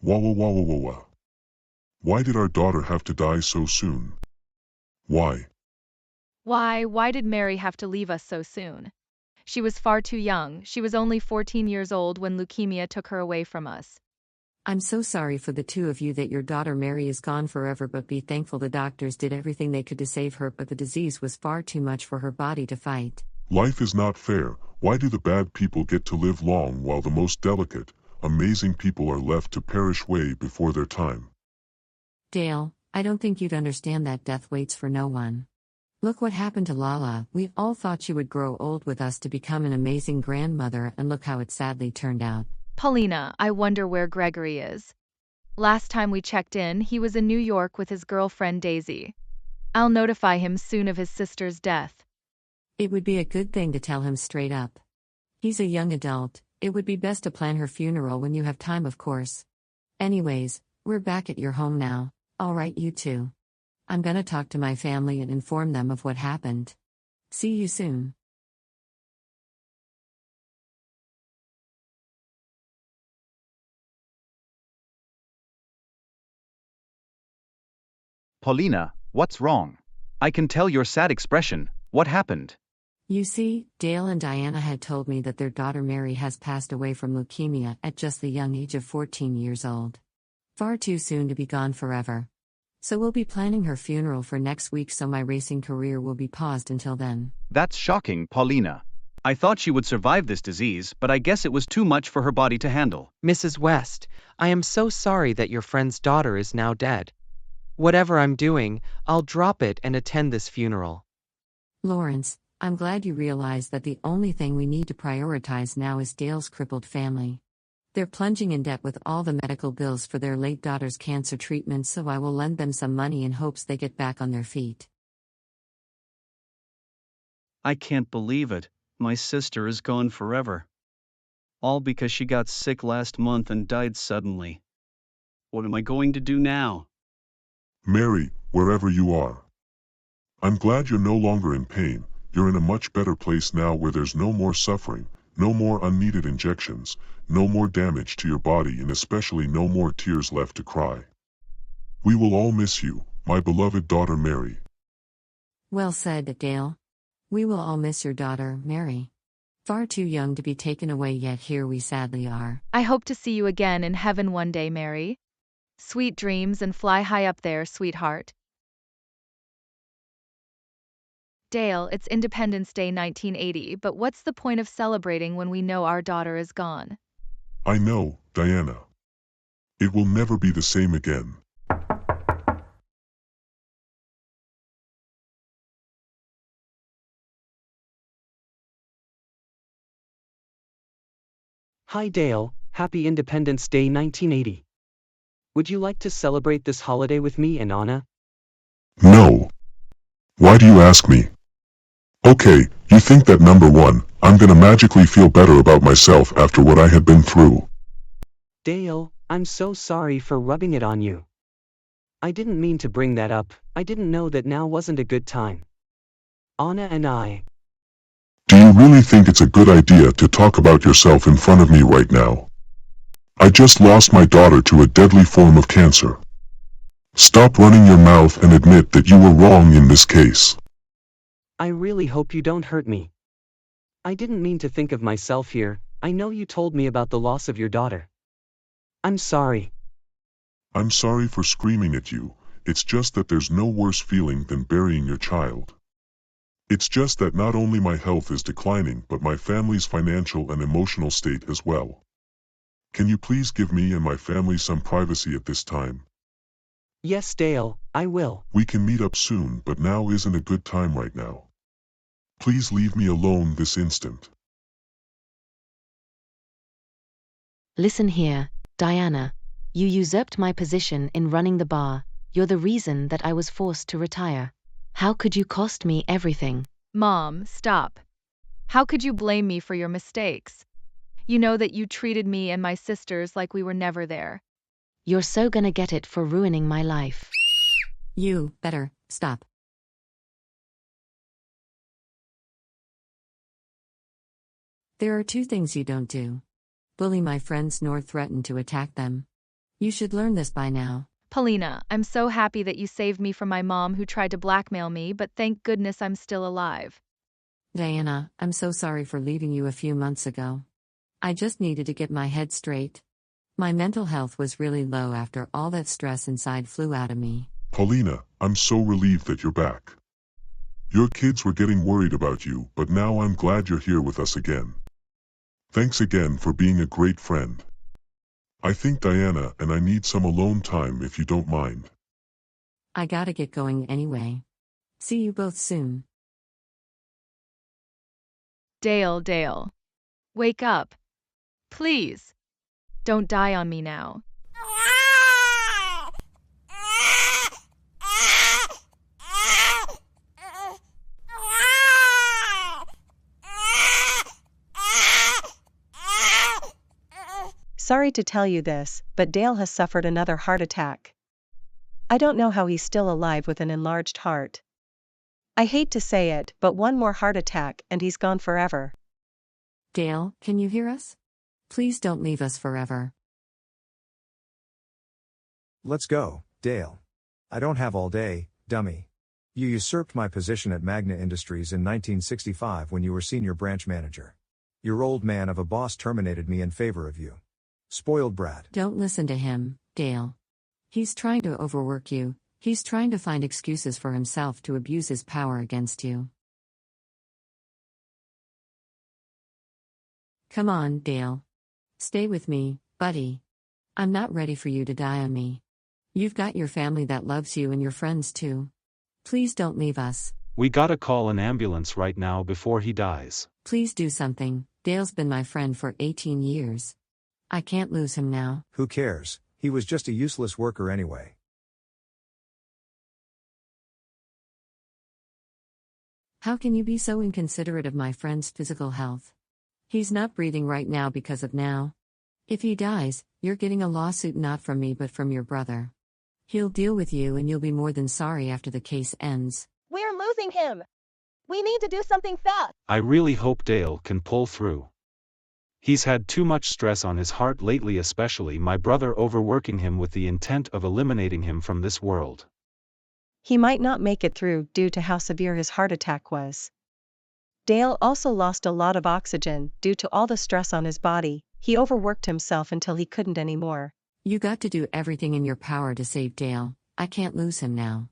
Wah wah wah wah wah wah. Why did our daughter have to die so soon? Why? Why did Mary have to leave us so soon? She was far too young. She was only 14 years old when leukemia took her away from us. I'm so sorry for the two of you that your daughter Mary is gone forever, but be thankful the doctors did everything they could to save her, but the disease was far too much for her body to fight. Life is not fair. Why do the bad people get to live long while the most delicate, amazing people are left to perish way before their time? Dale, I don't think you'd understand that death waits for no one. Look what happened to Lala. We all thought she would grow old with us to become an amazing grandmother, and look how it sadly turned out. Paulina, I wonder where Gregory is. Last time we checked in, he was in New York with his girlfriend Daisy. I'll notify him soon of his sister's death. It would be a good thing to tell him straight up. He's a young adult. It would be best to plan her funeral when you have time, of course. Anyways, we're back at your home now. All right, you two. I'm gonna talk to my family and inform them of what happened. See you soon. Paulina, what's wrong? I can tell your sad expression. What happened? You see, Dale and Diana had told me that their daughter Mary has passed away from leukemia at just the young age of 14 years old. Far too soon to be gone forever. So we'll be planning her funeral for next week, so my racing career will be paused until then. That's shocking, Paulina. I thought she would survive this disease, but I guess it was too much for her body to handle. Mrs. West, I am so sorry that your friend's daughter is now dead. Whatever I'm doing, I'll drop it and attend this funeral. Lawrence, I'm glad you realize that the only thing we need to prioritize now is Dale's crippled family. They're plunging in debt with all the medical bills for their late daughter's cancer treatment, so I will lend them some money in hopes they get back on their feet. I can't believe it. My sister is gone forever. All because she got sick last month and died suddenly. What am I going to do now? Mary, wherever you are. I'm glad you're no longer in pain. You're in a much better place now where there's no more suffering, no more unneeded injections, no more damage to your body, and especially no more tears left to cry. We will all miss you, my beloved daughter Mary. Well said, Dale. We will all miss your daughter, Mary. Far too young to be taken away, yet here we sadly are. I hope to see you again in heaven one day, Mary. Sweet dreams and fly high up there, sweetheart. Dale, it's Independence Day 1980, but what's the point of celebrating when we know our daughter is gone? I know, Diana. It will never be the same again. Hi Dale, happy Independence Day 1980. Would you like to celebrate this holiday with me and Anna? No. Why do you ask me? Okay, you think that number one, I'm gonna magically feel better about myself after what I had been through. Dale, I'm so sorry for rubbing it on you. I didn't mean to bring that up. I didn't know that now wasn't a good time. Anna and I. Do you really think it's a good idea to talk about yourself in front of me right now? I just lost my daughter to a deadly form of cancer. Stop running your mouth and admit that you were wrong in this case. I really hope you don't hurt me. I didn't mean to think of myself here. I know you told me about the loss of your daughter. I'm sorry. I'm sorry for screaming at you. It's just that there's no worse feeling than burying your child. It's just that not only my health is declining, but my family's financial and emotional state as well. Can you please give me and my family some privacy at this time? Yes, Dale, I will. We can meet up soon, but now isn't a good time right now. Please leave me alone this instant. Listen here, Diana. You usurped my position in running the bar. You're the reason that I was forced to retire. How could you cost me everything? Mom, stop. How could you blame me for your mistakes? You know that you treated me and my sisters like we were never there. You're so gonna get it for ruining my life. You better stop. There are two things you don't do: bully my friends nor threaten to attack them. You should learn this by now. Paulina, I'm so happy that you saved me from my mom who tried to blackmail me, but thank goodness I'm still alive. Diana, I'm so sorry for leaving you a few months ago. I just needed to get my head straight. My mental health was really low after all that stress inside flew out of me. Paulina, I'm so relieved that you're back. Your kids were getting worried about you, but now I'm glad you're here with us again. Thanks again for being a great friend. I think Diana and I need some alone time if you don't mind. I gotta get going anyway. See you both soon. Dale. Wake up. Please. Don't die on me now. Sorry to tell you this, but Dale has suffered another heart attack. I don't know how he's still alive with an enlarged heart. I hate to say it, but one more heart attack and he's gone forever. Dale, can you hear us? Please don't leave us forever. Let's go, Dale. I don't have all day, dummy. You usurped my position at Magna Industries in 1965 when you were senior branch manager. Your old man of a boss terminated me in favor of you. Spoiled brat. Don't listen to him, Dale. He's trying to overwork you, he's trying to find excuses for himself to abuse his power against you. Come on, Dale. Stay with me, buddy. I'm not ready for you to die on me. You've got your family that loves you and your friends too. Please don't leave us. We gotta call an ambulance right now before he dies. Please do something. Dale's been my friend for 18 years. I can't lose him now. Who cares? He was just a useless worker anyway. How can you be so inconsiderate of my friend's physical health? He's not breathing right now because of now. If he dies, you're getting a lawsuit not from me but from your brother. He'll deal with you and you'll be more than sorry after the case ends. We're losing him. We need to do something fast. I really hope Dale can pull through. He's had too much stress on his heart lately, especially my brother overworking him with the intent of eliminating him from this world. He might not make it through due to how severe his heart attack was. Dale also lost a lot of oxygen due to all the stress on his body. He overworked himself until he couldn't anymore. You got to do everything in your power to save Dale. I can't lose him now.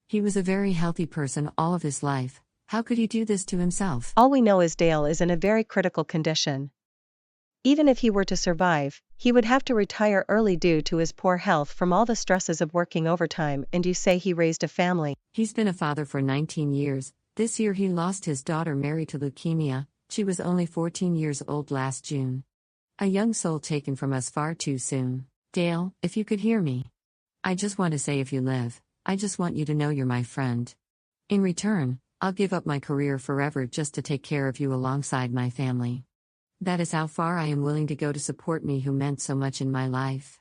He was a very healthy person all of his life. How could he do this to himself? All we know is Dale is in a very critical condition. Even if he were to survive, he would have to retire early due to his poor health from all the stresses of working overtime. And you say he raised a family. He's been a father for 19 years. This year he lost his daughter Mary to leukemia. She was only 14 years old last June. A young soul taken from us far too soon. Dale, if you could hear me. I just want to say if you live, I just want you to know you're my friend. In return, I'll give up my career forever just to take care of you alongside my family. That is how far I am willing to go to support me who meant so much in my life.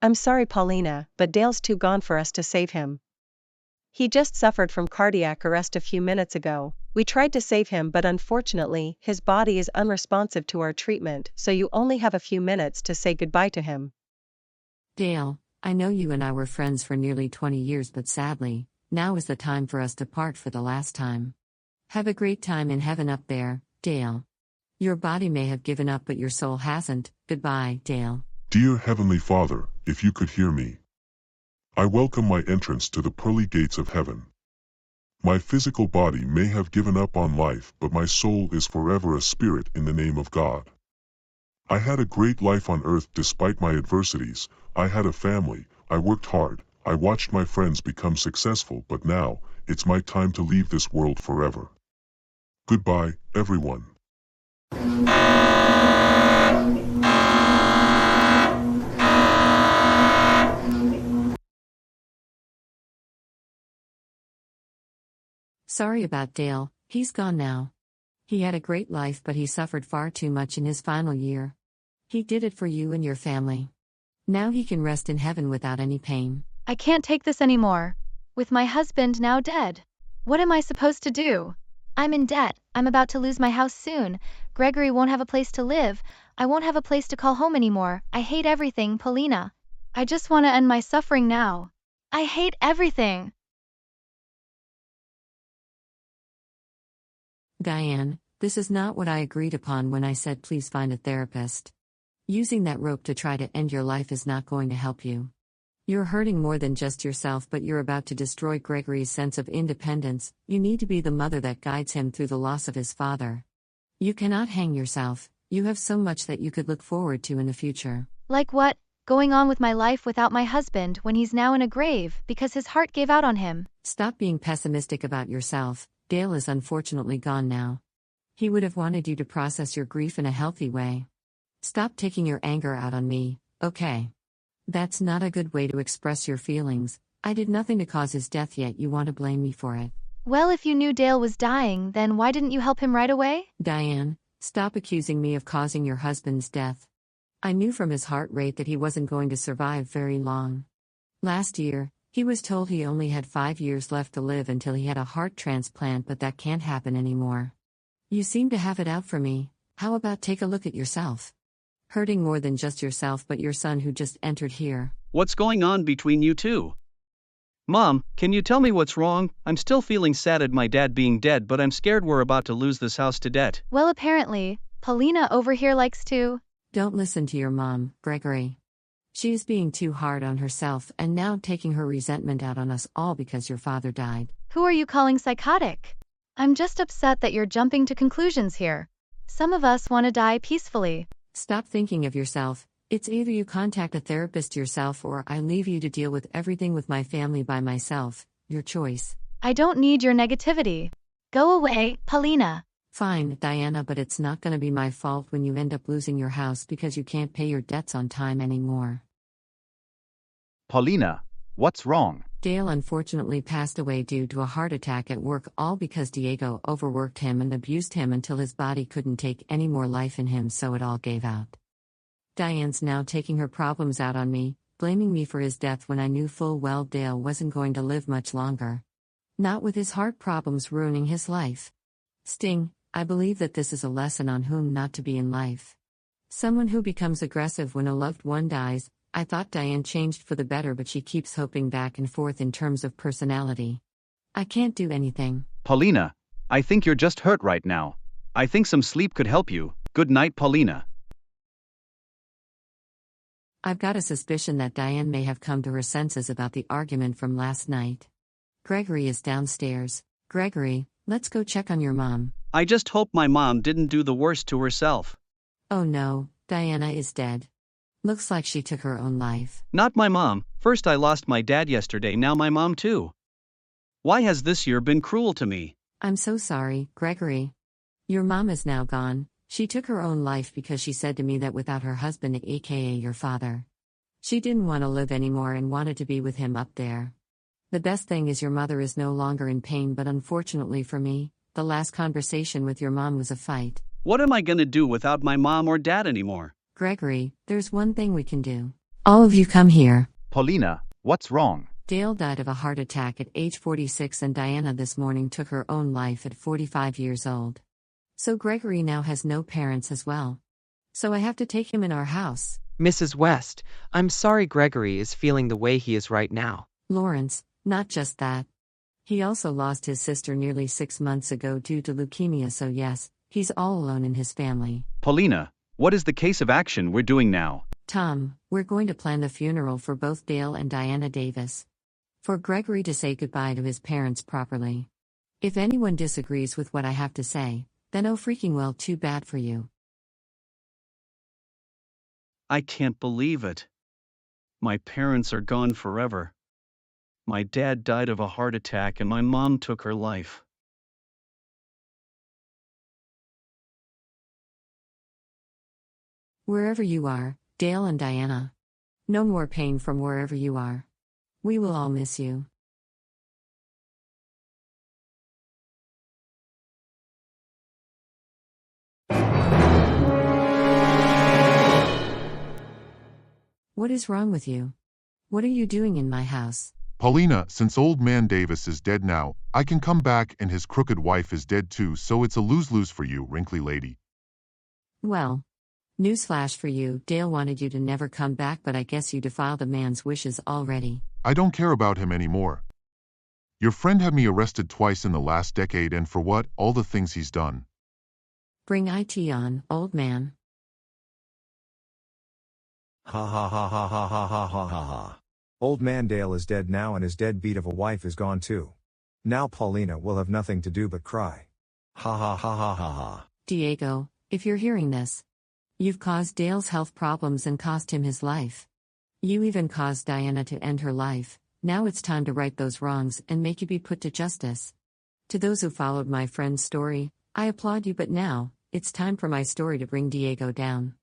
I'm sorry, Paulina, but Dale's too gone for us to save him. He just suffered from cardiac arrest a few minutes ago. We tried to save him, but unfortunately, his body is unresponsive to our treatment, so you only have a few minutes to say goodbye to him. Dale, I know you and I were friends for nearly 20 years, but sadly, now is the time for us to part for the last time. Have a great time in heaven up there, Dale. Your body may have given up, but your soul hasn't. Goodbye, Dale. Dear Heavenly Father, if you could hear me. I welcome my entrance to the pearly gates of heaven. My physical body may have given up on life, but my soul is forever a spirit in the name of God. I had a great life on earth despite my adversities. I had a family, I worked hard, I watched my friends become successful, but now, it's my time to leave this world forever. Goodbye, everyone. Sorry about Dale, he's gone now. He had a great life, but he suffered far too much in his final year. He did it for you and your family. Now he can rest in heaven without any pain. I can't take this anymore. With my husband now dead. What am I supposed to do? I'm in debt, I'm about to lose my house soon. Gregory won't have a place to live. I won't have a place to call home anymore. I hate everything, Paulina. I just want to end my suffering now. I hate everything. Diane, this is not what I agreed upon when I said please find a therapist. Using that rope to try to end your life is not going to help you. You're hurting more than just yourself, but you're about to destroy Gregory's sense of independence. You need to be the mother that guides him through the loss of his father. You cannot hang yourself. You have so much that you could look forward to in the future. Like what? Going on with my life without my husband when he's now in a grave because his heart gave out on him. Stop being pessimistic about yourself. Dale is unfortunately gone now. He would have wanted you to process your grief in a healthy way. Stop taking your anger out on me, okay? That's not a good way to express your feelings. I did nothing to cause his death, yet you want to blame me for it. Well, if you knew Dale was dying, then why didn't you help him right away? Diane, stop accusing me of causing your husband's death. I knew from his heart rate that he wasn't going to survive very long. Last year, he was told he only had 5 years left to live until he had a heart transplant, but that can't happen anymore. You seem to have it out for me. How about take a look at yourself? Hurting more than just yourself, but your son who just entered here. What's going on between you two? Mom, can you tell me what's wrong? I'm still feeling sad at my dad being dead, but I'm scared we're about to lose this house to debt. Well, apparently, Paulina over here likes to. Don't listen to your mom, Gregory. She is being too hard on herself and now taking her resentment out on us all because your father died. Who are you calling psychotic? I'm just upset that you're jumping to conclusions here. Some of us want to die peacefully. Stop thinking of yourself. It's either you contact a therapist yourself or I leave you to deal with everything with my family by myself. Your choice. I don't need your negativity. Go away, Paulina. Fine, Diana, but it's not going to be my fault when you end up losing your house because you can't pay your debts on time anymore. Paulina, what's wrong? Dale unfortunately passed away due to a heart attack at work, all because Diego overworked him and abused him until his body couldn't take any more life in him, so it all gave out. Diane's now taking her problems out on me, blaming me for his death when I knew full well Dale wasn't going to live much longer. Not with his heart problems ruining his life. Sting, I believe that this is a lesson on whom not to be in life. Someone who becomes aggressive when a loved one dies. I thought Diane changed for the better, but she keeps hopping back and forth in terms of personality. I can't do anything. Paulina, I think you're just hurt right now. I think some sleep could help you. Good night, Paulina. I've got a suspicion that Diane may have come to her senses about the argument from last night. Gregory is downstairs. Gregory, let's go check on your mom. I just hope my mom didn't do the worst to herself. Oh no, Diana is dead. Looks like she took her own life. Not my mom. First I lost my dad yesterday, now my mom too. Why has this year been cruel to me? I'm so sorry, Gregory. Your mom is now gone. She took her own life because she said to me that without her husband, aka your father, she didn't want to live anymore and wanted to be with him up there. The best thing is your mother is no longer in pain, but unfortunately for me, the last conversation with your mom was a fight. What am I gonna do without my mom or dad anymore? Gregory, there's one thing we can do. All of you come here. Paulina, what's wrong? Dale died of a heart attack at age 46 and Diana this morning took her own life at 45 years old. So Gregory now has no parents as well. So I have to take him in our house. Mrs. West, I'm sorry Gregory is feeling the way he is right now. Lawrence, not just that. He also lost his sister nearly 6 months ago due to leukemia, so yes, he's all alone in his family. Paulina, what is the case of action we're doing now? Tom, we're going to plan the funeral for both Dale and Diana Davis. For Gregory to say goodbye to his parents properly. If anyone disagrees with what I have to say, then oh freaking well, too bad for you. I can't believe it. My parents are gone forever. My dad died of a heart attack and my mom took her life. Wherever you are, Dale and Diana. No more pain from wherever you are. We will all miss you. What is wrong with you? What are you doing in my house? Paulina, since old man Davis is dead now, I can come back and his crooked wife is dead too, so it's a lose-lose for you, wrinkly lady. Well, newsflash for you, Dale wanted you to never come back, but I guess you defiled a man's wishes already. I don't care about him anymore. Your friend had me arrested twice in the last decade, and for what? All the things he's done. Bring IT on, old man. Ha ha ha ha ha ha ha ha ha ha. Old man Dale is dead now, and his deadbeat of a wife is gone too. Now Paulina will have nothing to do but cry. Ha ha ha ha ha ha. Diego, if you're hearing this, you've caused Dale's health problems and cost him his life. You even caused Diana to end her life. Now it's time to right those wrongs and make you be put to justice. To those who followed my friend's story, I applaud you, but now, it's time for my story to bring Diego down.